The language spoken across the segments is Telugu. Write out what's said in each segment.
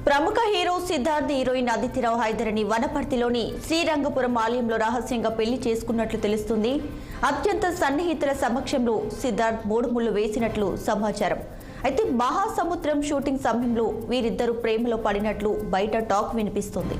ప్రముఖ హీరో సిద్ధార్థ్ హీరోయిన్ అదితిరావు హైదరని వనపర్తిలోని శ్రీరంగపురం ఆలయంలో రహస్యంగా పెళ్లి చేసుకున్నట్లు తెలుస్తుంది. అత్యంత సన్నిహితుల సమక్షంలో సిద్ధార్థ్ మూడు ముళ్ళు వేసినట్లు సమాచారం. అయితే మహాసముద్రం షూటింగ్ సమయంలో వీరిద్దరూ ప్రేమలో పడినట్లు బయట టాక్ వినిపిస్తుంది.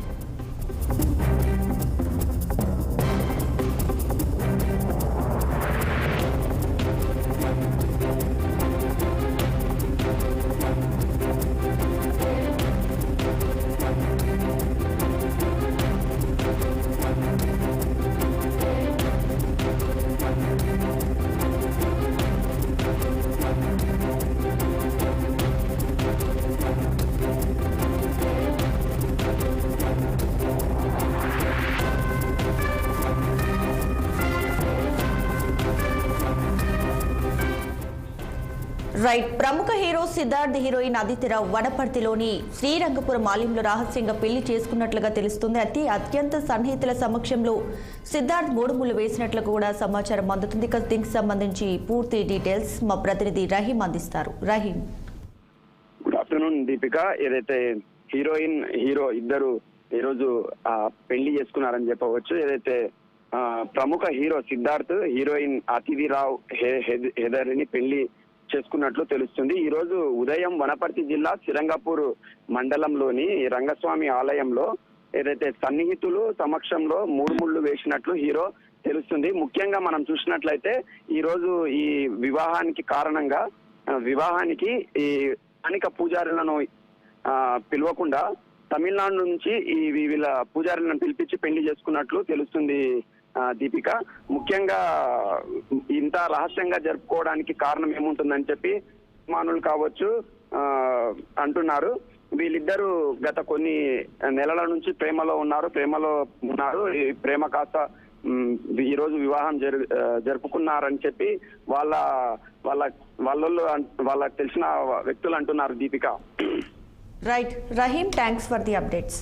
రైట్. ప్రముఖ హీరో సిద్ధార్థ్ హీరోయిన్ అదితిరావు వనపర్తిలోని శ్రీరంగపురం ఆలయంలో రహస్యంగా పెళ్లి చేసుకున్నట్లుగా తెలుస్తుంది. అత్యంత సన్నిహితుల సమక్షంలో సిద్ధార్థ్ మూడు ముళ్ళు వేసినట్లు కూడా సమాచారం అందుతుంది. దీనికి సంబంధించి పూర్తి డీటెయిల్స్ మా ప్రతినిధి రహీం అందిస్తారు. Rahim, good afternoon Deepika. ఏదైతే హీరోయిన్ హీరో ఇద్దరు ఈరోజు పెళ్లి చేసుకున్నారని చెప్పవచ్చు. ఏదైతే ప్రముఖ హీరో సిద్ధార్థ్ హీరోయిన్ అతిథిరావు హెదరిని పెళ్లి చేసుకున్నట్లు తెలుస్తుంది. ఈ రోజు ఉదయం వనపర్తి జిల్లా శ్రీరంగపూర్ మండలంలోని రంగస్వామి ఆలయంలో ఏదైతే సన్నిహితులు సమక్షంలో మూడు ముళ్ళు వేసినట్లు హీరో తెలుస్తుంది. ముఖ్యంగా మనం చూసినట్లయితే ఈ రోజు ఈ వివాహానికి కారణంగా వివాహానికి ఈ స్థానిక పూజారులను పిలవకుండా తమిళనాడు నుంచి వీళ్ళ పూజారులను పిలిపించి పెళ్లి చేసుకున్నట్లు తెలుస్తుంది దీపిక. ముఖ్యంగా ఇంత రహస్యంగా జరుపుకోవడానికి కారణం ఏముంటుందని చెప్పి మానులు కావచ్చు అంటున్నారు. వీళ్ళిద్దరూ గత కొన్ని నెలల నుంచి ప్రేమలో ఉన్నారు. ఈ ప్రేమ కాస్త ఈ రోజు వివాహం జరుపుకున్నారని చెప్పి వాళ్ళకి తెలిసిన వ్యక్తులు అంటున్నారు Deepika. Right Rahim, thanks for the updates.